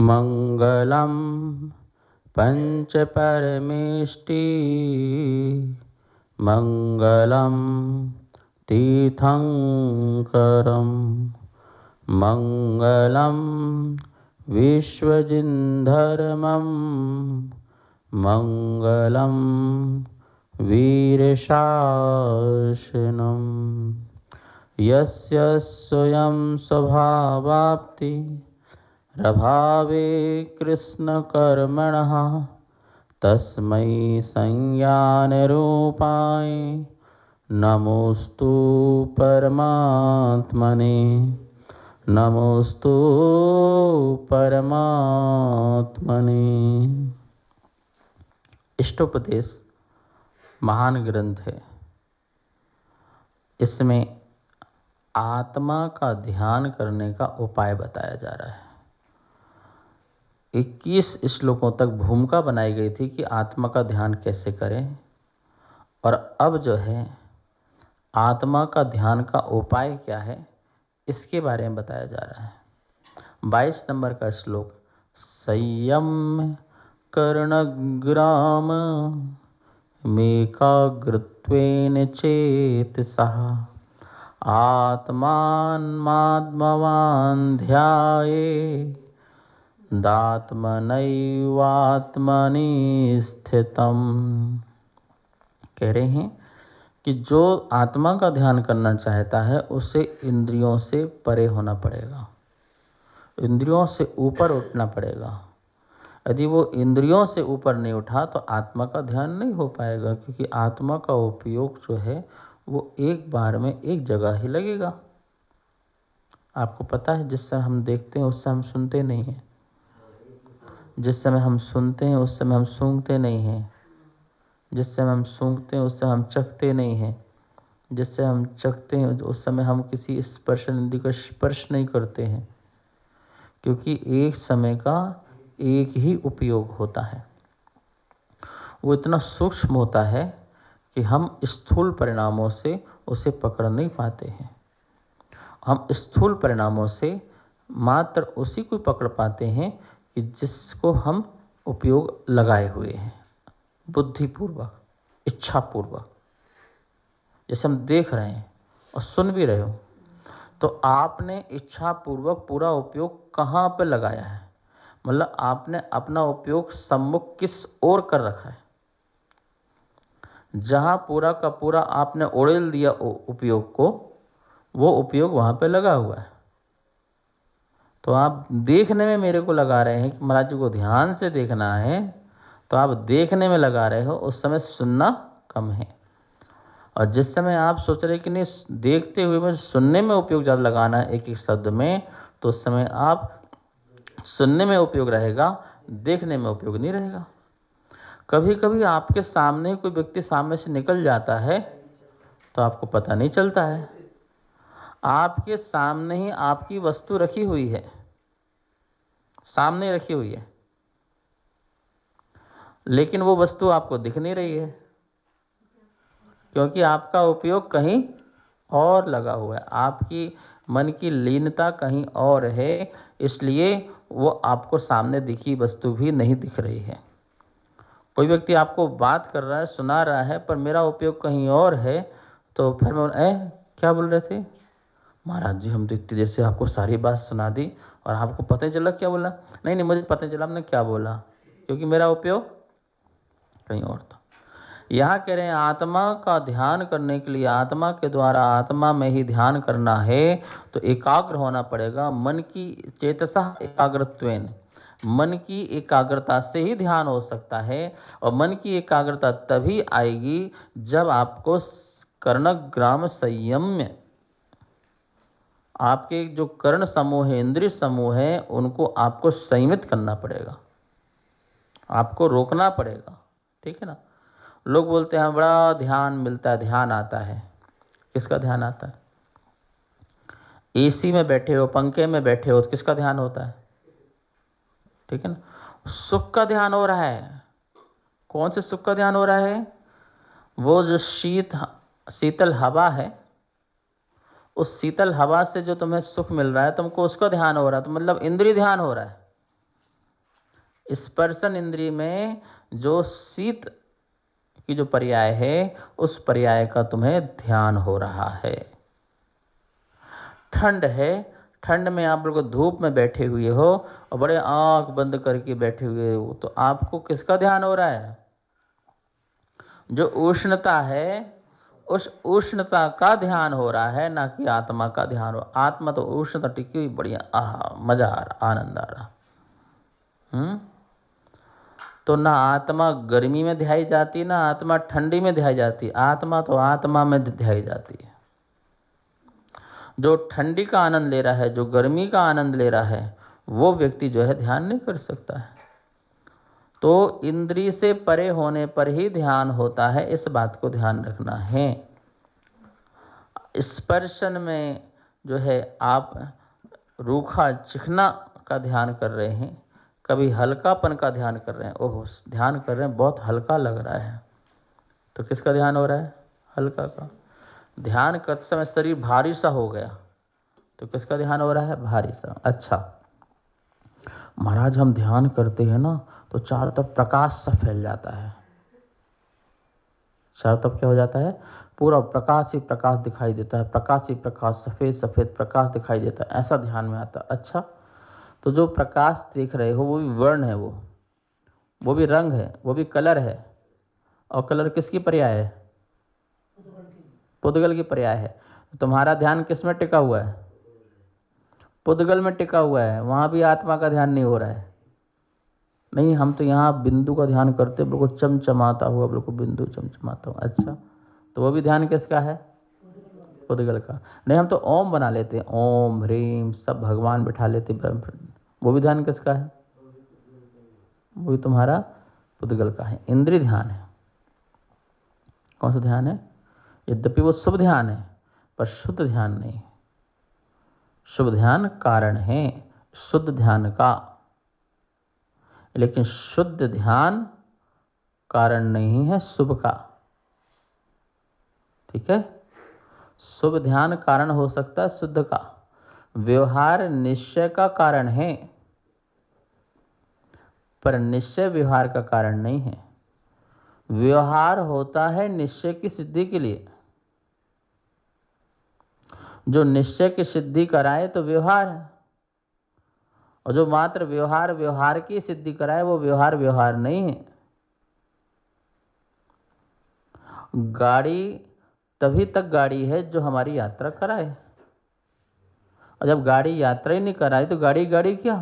मङ्गलं पञ्चपरमेष्टि मङ्गलं तीर्थङ्करं मङ्गलं विश्वजिन्धर्मं मङ्गलं वीरशासनं यस्य स्वयं स्वभावाप्ति प्रभावे कृष्णकर्मणः तस्मै संज्ञानरूपाय नमोस्तु परमात्मने नमोस्तु परमात्मने। इष्टोपदेश महान ग्रंथ है। इसमें आत्मा का ध्यान करने का उपाय बताया जा रहा है। 21 श्लोकों तक भूमिका बनाई गई थी कि आत्मा का ध्यान कैसे करें, और अब जो है आत्मा का ध्यान का उपाय क्या है इसके बारे में बताया जा रहा है। 22 नंबर का श्लोक, संयम कर्णग्राम मेकाग्रत्वेन चेतसः आत्मानमात्मवान् ध्याये दात्मनैवात्मनि स्थितम्। कह रहे हैं कि जो आत्मा का ध्यान करना चाहता है उसे इंद्रियों से परे होना पड़ेगा, इंद्रियों से ऊपर उठना पड़ेगा। यदि वो इंद्रियों से ऊपर नहीं उठा तो आत्मा का ध्यान नहीं हो पाएगा, क्योंकि आत्मा का उपयोग जो है वो एक बार में एक जगह ही लगेगा। आपको पता है, जिस समय हम देखते हैं उस समय हम सुनते नहीं हैं, जिस समय हम सुनते हैं उस समय हम सूंघते नहीं हैं, जिस समय हम सूंघते हैं उस समय हम चखते नहीं हैं, जिस समय हम चखते हैं उस समय हम किसी स्पर्श इंद्रिय का स्पर्श नहीं करते हैं, क्योंकि एक समय का एक ही उपयोग होता है। वो इतना सूक्ष्म होता है कि हम स्थूल परिणामों से उसे पकड़ नहीं पाते हैं। हम स्थूल परिणामों से मात्र उसी को पकड़ पाते हैं कि जिसको हम उपयोग लगाए हुए हैं, बुद्धिपूर्वक, इच्छापूर्वक। जैसे हम देख रहे हैं और सुन भी रहे हो, तो आपने इच्छापूर्वक पूरा उपयोग कहाँ पे लगाया है, मतलब आपने अपना उपयोग सम्मुख किस ओर कर रखा है। जहाँ पूरा का पूरा आपने उड़ेल दिया उपयोग को, वो उपयोग वहाँ पे लगा हुआ है। तो आप देखने में मेरे को लगा रहे हैं कि महाराज जी को ध्यान से देखना है, तो आप देखने में लगा रहे हो, उस समय सुनना कम है। और जिस समय आप सोच रहे कि नहीं देखते हुए मुझे सुनने में उपयोग ज़्यादा लगाना है एक एक शब्द में, तो उस समय आप सुनने में उपयोग रहेगा, देखने में उपयोग नहीं रहेगा। कभी कभी आपके सामने कोई व्यक्ति सामने से निकल जाता है तो आपको पता नहीं चलता है। आपके सामने ही आपकी वस्तु रखी हुई है, सामने रखी हुई है, लेकिन वो वस्तु आपको दिख नहीं रही है, क्योंकि आपका उपयोग कहीं और लगा हुआ है, आपकी मन की लीनता कहीं और है, इसलिए वो आपको सामने दिखी वस्तु भी नहीं दिख रही है। कोई व्यक्ति आपको बात कर रहा है, सुना रहा है, पर मेरा उपयोग कहीं और है, तो फिर मैं क्या बोल रहे थे महाराज जी, हम तो इतनी देर से आपको सारी बात सुना दी और आपको पता ही चला क्या बोला। नहीं, मुझे पता नहीं चला आपने क्या बोला, क्योंकि मेरा उपयोग कहीं और था। यहाँ कह रहे हैं आत्मा का ध्यान करने के लिए, आत्मा के द्वारा आत्मा में ही ध्यान करना है तो एकाग्र होना पड़ेगा। मन की चेतसा एकाग्रत्वेन, मन की एकाग्रता से ही ध्यान हो सकता है। और मन की एकाग्रता तभी आएगी जब आपको कर्णग्राम संयम्य, आपके जो कर्ण समूह है, इंद्रिय समूह है, उनको आपको संयमित करना पड़ेगा, आपको रोकना पड़ेगा। ठीक है ना। लोग बोलते हैं बड़ा ध्यान मिलता है, ध्यान आता है। किसका ध्यान आता है? एसी में बैठे हो, पंखे में बैठे हो, तो किसका ध्यान होता है? ठीक है ना। सुख का ध्यान हो रहा है। कौन से सुख का ध्यान हो रहा है? वो जो शीतल हवा है, उस शीतल हवा से जो तुम्हें सुख मिल रहा है, तुमको उसका ध्यान हो रहा है, तो मतलब इंद्रिय ध्यान हो रहा है। स्पर्शन इंद्रिय में जो शीत की जो पर्याय है, उस पर्याय का तुम्हें ध्यान हो रहा है। ठंड है, ठंड में आप लोग धूप में बैठे हुए हो और बड़े आंख बंद करके बैठे हुए हो, तो आपको किसका ध्यान हो रहा है? जो उष्णता है, उस उष्णता का ध्यान हो रहा है, ना कि आत्मा का ध्यान हो। आत्मा तो उष्णता टिकी हुई, बढ़िया, आहा, मजा आ रहा, आनंद आ रहा। तो ना आत्मा गर्मी में ध्याई जाती, ना आत्मा ठंडी में ध्याई जाती। आत्मा तो आत्मा में ध्याई जाती है। जो ठंडी का आनंद ले रहा है, जो गर्मी का आनंद ले रहा है, वो व्यक्ति जो है ध्यान नहीं कर सकता है। तो इंद्रिय से परे होने पर ही ध्यान होता है, इस बात को ध्यान रखना है। स्पर्शन में जो है आप रूखा चिकना का ध्यान कर रहे हैं, कभी हल्कापन का ध्यान कर रहे हैं। ओह, ध्यान कर रहे हैं, बहुत हल्का लग रहा है, तो किसका ध्यान हो रहा है? हल्का का। ध्यान करते समय शरीर भारी सा हो गया, तो किसका ध्यान हो रहा है? भारी सा। अच्छा महाराज, हम ध्यान करते हैं ना तो चारों तरफ प्रकाश सा फैल जाता है। चारों तरफ क्या हो जाता है? पूरा प्रकाश ही प्रकाश दिखाई देता है, प्रकाश ही प्रकाश, सफ़ेद सफ़ेद प्रकाश दिखाई देता है, ऐसा ध्यान में आता है। अच्छा, तो जो प्रकाश देख रहे हो वो भी वर्ण है, वो भी रंग है, वो भी कलर है। और कलर किसकी पर्याय है? पुद्गल की पर्याय है। तो तुम्हारा ध्यान किस में टिका हुआ है? पुद्गल में टिका हुआ है। वहाँ भी आत्मा का ध्यान नहीं हो रहा है। नहीं, हम तो यहाँ बिंदु का ध्यान करते, बिल्कुल चमचमाता हुआ, बिल्कुल बिंदु चमचमाता हुआ। अच्छा, तो वो भी ध्यान किसका है? पुद्गल का। नहीं, हम तो ओम बना लेते हैं, ओम ह्रीम सब भगवान बिठा लेते, वो भी ध्यान किसका है? वो भी तुम्हारा पुद्गल का है। इंद्रिय ध्यान है। कौन सा ध्यान है? यद्यपि वो शुभ ध्यान है, पर शुद्ध ध्यान नहीं। शुभ ध्यान कारण है शुद्ध ध्यान का, लेकिन शुद्ध ध्यान कारण नहीं है शुभ का। ठीक है? शुभ ध्यान कारण हो सकता है शुद्ध का। व्यवहार निश्चय का कारण है, पर निश्चय व्यवहार का कारण नहीं है। व्यवहार होता है निश्चय की सिद्धि के लिए। जो निश्चय की सिद्धि कराए तो व्यवहार है, और जो मात्र व्यवहार की सिद्धि कराए वो व्यवहार नहीं है। गाड़ी तभी तक गाड़ी है जो हमारी यात्रा कराए, और जब गाड़ी यात्रा ही नहीं कराए तो गाड़ी क्या?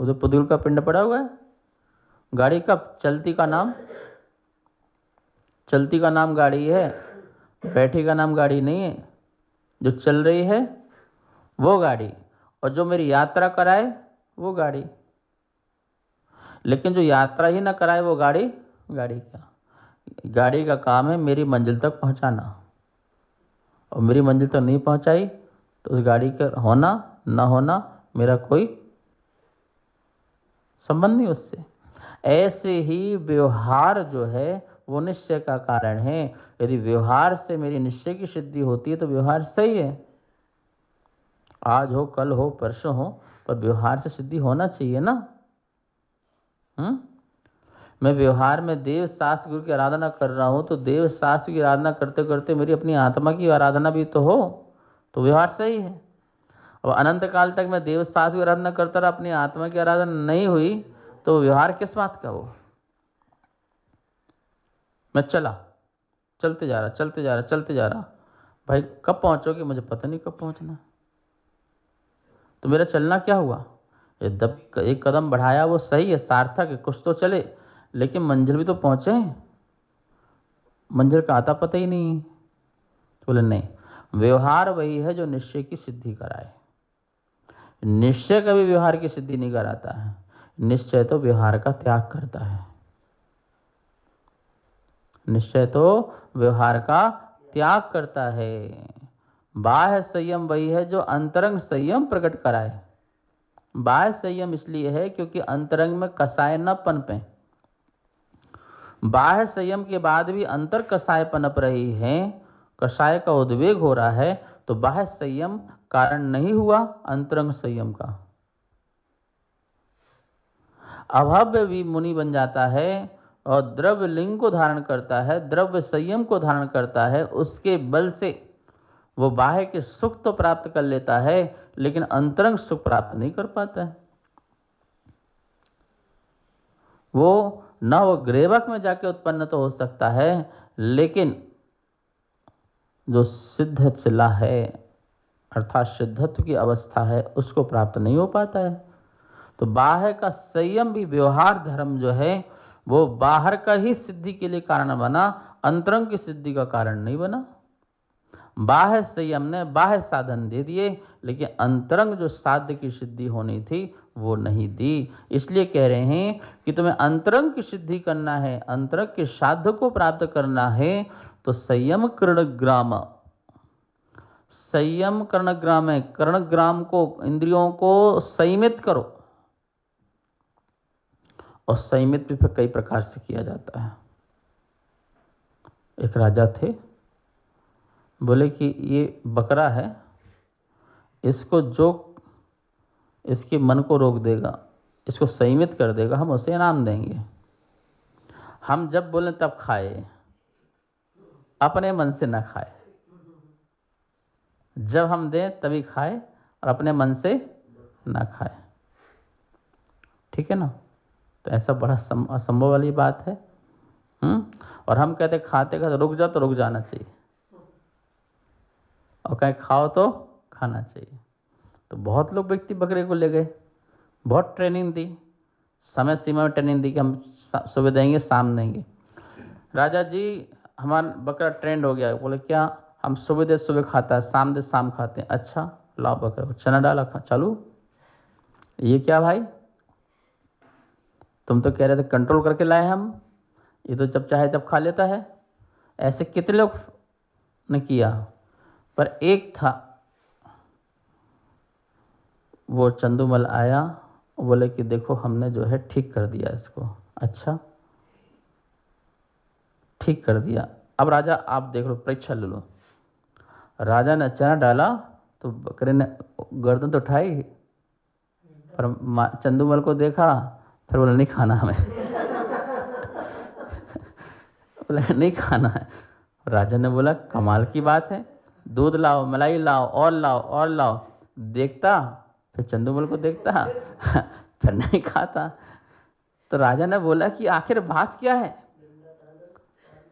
वो तो पुद्गल का पिंड पड़ा हुआ है। गाड़ी कब चलती का नाम? चलती का नाम गाड़ी है, बैठी का नाम गाड़ी नहीं है। जो चल रही है वो गाड़ी, और जो मेरी यात्रा कराए वो गाड़ी। लेकिन जो यात्रा ही ना कराए वो गाड़ी क्या? गाड़ी का काम है मेरी मंजिल तक पहुंचाना, और मेरी मंजिल तक नहीं पहुंचाई तो उस गाड़ी का होना ना होना मेरा कोई संबंध नहीं उससे। ऐसे ही व्यवहार जो है वो निश्चय का कारण है। यदि व्यवहार से मेरी निश्चय की सिद्धि होती है तो व्यवहार सही है, आज हो कल हो परसों हो, पर व्यवहार से सिद्धि होना चाहिए ना। मैं व्यवहार में देव शास्त्र गुरु की आराधना कर रहा हूँ, तो देव शास्त्र की आराधना करते करते मेरी अपनी आत्मा की आराधना भी तो हो, तो व्यवहार सही है। अब अनंत काल तक मैं देव शास्त्र की आराधना करता रहा, अपनी आत्मा की आराधना नहीं हुई, तो व्यवहार किस बात का हो? मैं चलते जा रहा, भाई कब पहुँचोगे? मुझे पता नहीं कब पहुँचना। तो मेरा चलना क्या हुआ? एक कदम बढ़ाया वो सही है, सार्थक है, कुछ तो चले, लेकिन मंजिल भी तो पहुँचे। मंजिल का आता पता ही नहीं। तो बोले नहीं, व्यवहार वही है जो निश्चय की सिद्धि कराए। निश्चय कभी व्यवहार की सिद्धि नहीं कराता है, निश्चय तो व्यवहार का त्याग करता है। निश्चय तो व्यवहार का त्याग करता है। बाह्य संयम वही है जो अंतरंग संयम प्रकट कराए। बाह्य संयम इसलिए है क्योंकि अंतरंग में कसाय न पनपे। बाह्य संयम के बाद भी अंतर कसाय पनप रही है, कसाय का उद्वेग हो रहा है, तो बाह्य संयम कारण नहीं हुआ अंतरंग संयम का। अभव्य भी मुनि बन जाता है और द्रव्य लिंग को धारण करता है, द्रव्य संयम को धारण करता है, उसके बल से वो बाह्य के सुख तो प्राप्त कर लेता है लेकिन अंतरंग सुख प्राप्त नहीं कर पाता है। वो ग्रेवक में जाके उत्पन्न तो हो सकता है लेकिन जो सिद्ध चिला है अर्थात सिद्धत्व की अवस्था है उसको प्राप्त नहीं हो पाता है। तो बाह्य का संयम भी व्यवहार धर्म जो है वो बाहर का ही सिद्धि के लिए कारण बना, अंतरंग की सिद्धि का कारण नहीं बना। बाह्य संयम ने बाह्य साधन दे दिए लेकिन अंतरंग जो साध्य की सिद्धि होनी थी वो नहीं दी। इसलिए कह रहे हैं कि तुम्हें अंतरंग की सिद्धि करना है, अंतरंग के साध्य को प्राप्त करना है तो संयम कर्णग्राम, संयम कर्णग्राम है। कर्णग्राम को, इंद्रियों को संयमित करो। और संयमित भी फिर कई प्रकार से किया जाता है। एक राजा थे, बोले कि ये बकरा है, इसको जो इसके मन को रोक देगा, इसको संयमित कर देगा, हम उसे इनाम देंगे। हम जब बोलें तब खाए, अपने मन से ना खाए। जब हम दें तभी खाए और अपने मन से ना खाए। ठीक है ना? तो ऐसा बड़ा असंभव वाली बात है। और हम कहते खाते खाते रुक जाओ तो रुक जाना चाहिए, और कहीं खाओ तो खाना चाहिए। तो बहुत लोग व्यक्ति बकरे को ले गए, बहुत ट्रेनिंग दी, समय सीमा में ट्रेनिंग दी कि हम सुबह देंगे शाम देंगे। राजा जी हमारा बकरा ट्रेंड हो गया। बोले क्या? हम सुबह दे सुबह खाता है, शाम दे शाम खाते हैं। अच्छा लाओ बकरा को, चना डाला खा चालू। ये क्या भाई, तुम तो कह रहे थे कंट्रोल करके लाए हम, ये तो जब चाहे जब खा लेता है। ऐसे कितने लोग ने किया, पर एक था, वो चंदूमल आया, बोले कि देखो हमने जो है ठीक कर दिया इसको। अच्छा ठीक कर दिया, अब राजा आप देख लो, परीक्षा ले लो। राजा ने चना डाला तो बकरे ने गर्दन तो उठाई, पर चंदूमल को देखा, फिर बोला नहीं खाना हमें। बोला नहीं खाना है। राजा ने बोला कमाल की बात है, दूध लाओ, मलाई लाओ, और लाओ और लाओ। देखता, फिर चंदूमल को देखता, फिर नहीं खाता। तो राजा ने बोला कि आखिर बात क्या है,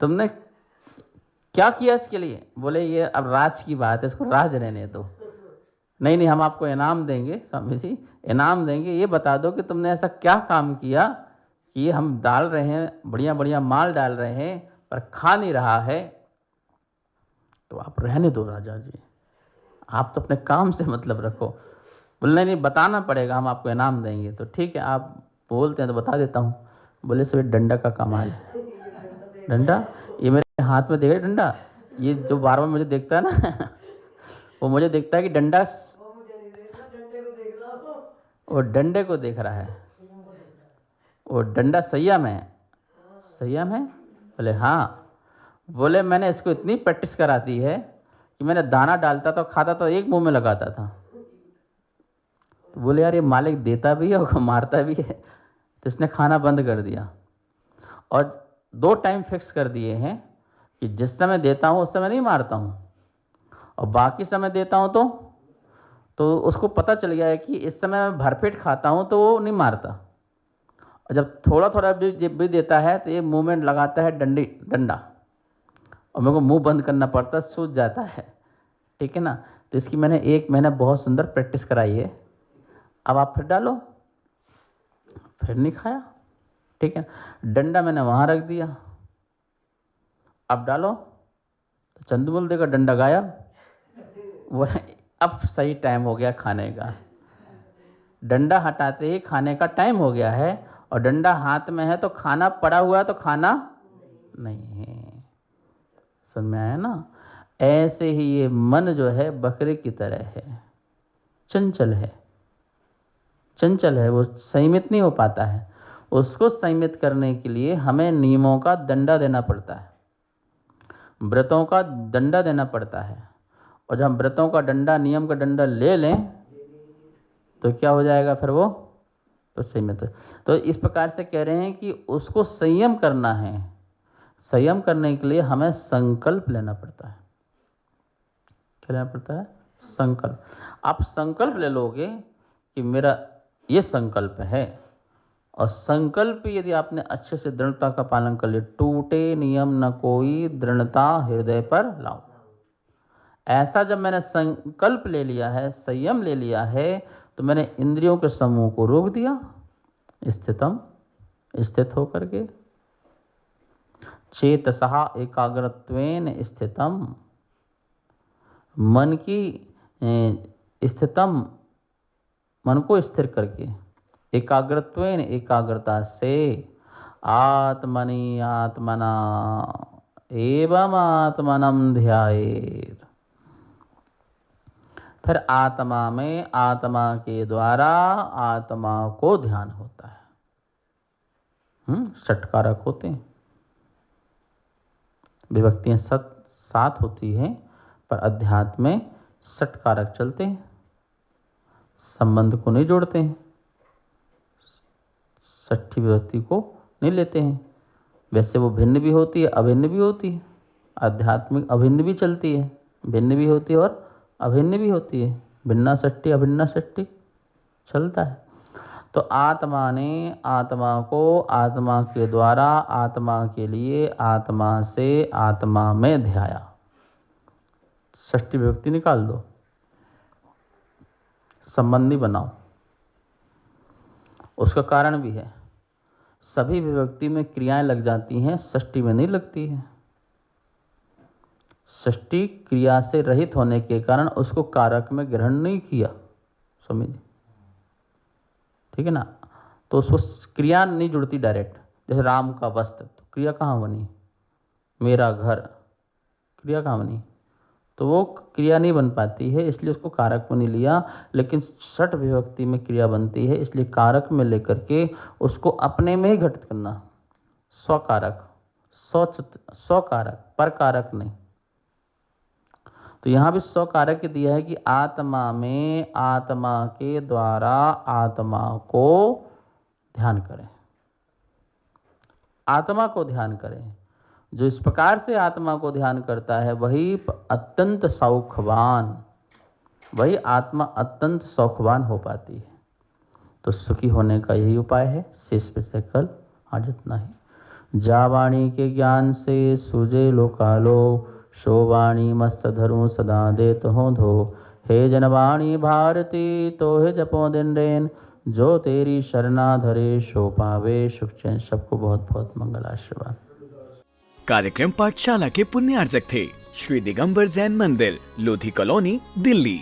तुमने क्या किया इसके लिए? बोले ये अब राज की बात है, इसको राज रहने दो। नहीं हम आपको इनाम देंगे, स्वामी जी इनाम देंगे। ये बता दो कि तुमने ऐसा क्या काम किया कि ये हम डाल रहे हैं, बढ़िया बढ़िया माल डाल रहे हैं, पर खा नहीं रहा है। तो आप रहने दो राजा जी, आप तो अपने काम से मतलब रखो। बोले नहीं बताना पड़ेगा, हम आपको इनाम देंगे। तो ठीक है आप बोलते हैं तो बता देता हूँ। बोले सभी डंडा का कमाल है। डंडा? ये मेरे हाथ में देख रहे डंडा, ये जो बार बार मुझे देखता है ना, वो मुझे देखता है कि डंडा, वो डंडे को देख रहा है। वो डंडा संयम है, संयम है? बोले हाँ। बोले मैंने इसको इतनी प्रैक्टिस करा दी है कि मैंने दाना डालता तो खाता तो एक मुंह में लगाता था। तो बोले यार ये मालिक देता भी है और मारता भी है, तो इसने खाना बंद कर दिया। और 2 टाइम फिक्स कर दिए हैं कि जिस समय देता हूँ उस समय नहीं मारता हूँ, और बाकी समय देता हूँ तो उसको पता चल गया है कि इस समय मैं भरपेट खाता हूँ तो वो नहीं मारता। और जब थोड़ा थोड़ा भी देता है तो ये मुंह में लगाता है डंडा, और मेरे को मुंह बंद करना पड़ता है, सूज जाता है। ठीक है ना? तो इसकी मैंने 1 महीना बहुत सुंदर प्रैक्टिस कराई है। अब आप फिर डालो, फिर नहीं खाया। ठीक है, डंडा मैंने वहाँ रख दिया, अब डालो तो चंदूमल देगा डंडा गायब। वो अब सही टाइम हो गया खाने का, डंडा हटाते ही खाने का टाइम हो गया है, और डंडा हाथ में है तो खाना पड़ा हुआ है तो खाना नहीं है। समझ में आया ना? ऐसे ही ये मन जो है बकरे की तरह है, चंचल है, चंचल है, वो संयमित नहीं हो पाता है। उसको संयमित करने के लिए हमें नियमों का दंडा देना पड़ता है, व्रतों का दंडा देना पड़ता है। और जब हम व्रतों का डंडा, नियम का डंडा ले लें तो क्या हो जाएगा? फिर वो तो संयमित। तो इस प्रकार से कह रहे हैं कि उसको संयम करना है। संयम करने के लिए हमें संकल्प लेना पड़ता है। क्या लेना पड़ता है? संकल्प। आप संकल्प ले लोगे कि मेरा ये संकल्प है, और संकल्प यदि आपने अच्छे से दृढ़ता का पालन कर लिया, टूटे नियम न कोई, दृढ़ता हृदय पर लाओ। ऐसा जब मैंने संकल्प ले लिया है, संयम ले लिया है, तो मैंने इंद्रियों के समूह को रोक दिया, स्थित होकर के। चेतसः एकाग्रत्वेन स्थितम, मन की स्थितम, मन को स्थिर करके, एकाग्रत्वेन एकाग्रता से, आत्मनि आत्मना एवं आत्मनं ध्यायेत्। फिर आत्मा में आत्मा के द्वारा आत्मा को ध्यान होता है। षटकारक होते हैं, विभक्तियां सात होती हैं, पर अध्यात्म में षटकारक चलते हैं, संबंध को नहीं जोड़ते हैं, षष्ठी विभक्ति को नहीं लेते हैं। वैसे वो भिन्न भी होती है, अभिन्न भी होती है। आध्यात्मिक अभिन्न भी चलती है, भिन्न भी होती है और अभिन्न भी होती है। भिन्ना षष्ठी अभिन्ना षष्ठी चलता है। तो आत्मा ने आत्मा को आत्मा के द्वारा आत्मा के लिए आत्मा से आत्मा में ध्याया। षष्ठी विभक्ति निकाल दो, संबंधी बनाओ। उसका कारण भी है, सभी विभक्ति में क्रियाएं लग जाती हैं, षष्ठी में नहीं लगती है। षष्ठी क्रिया से रहित होने के कारण उसको कारक में ग्रहण नहीं किया, समझिए, ठीक है ना। तो उसको क्रिया नहीं जुड़ती डायरेक्ट। जैसे राम का वस्त्र, तो क्रिया कहाँ बनी? मेरा घर, क्रिया कहाँ बनी? तो वो क्रिया नहीं बन पाती है, इसलिए उसको कारक में नहीं लिया। लेकिन षठ विभक्ति में क्रिया बनती है, इसलिए कारक में लेकर के उसको अपने में ही घटित करना। स्वकारक, स्वकारक, परकारक नहीं। तो यहाँ भी स्वकारक दिया है कि आत्मा में आत्मा के द्वारा आत्मा को ध्यान करें, आत्मा को ध्यान करें। जो इस प्रकार से आत्मा को ध्यान करता है वही अत्यंत सौखवान, वही आत्मा अत्यंत सौखवान हो पाती है। तो सुखी होने का यही उपाय है। शेष पे से कल आज इतना ही। जावाणी के ज्ञान से सूझे लोकालो, शोवाणी मस्त धरू सदा देत हो धो। हे जनवाणी भारती तो हे जपो दिन रेन, जो तेरी शरणा धरे सो पावे सुख चैन। सबको बहुत बहुत मंगल आशीर्वाद। कार्यक्रम पाठशाला के पुण्यार्जक थे श्री दिगंबर जैन मंदिर, लोधी कॉलोनी, दिल्ली।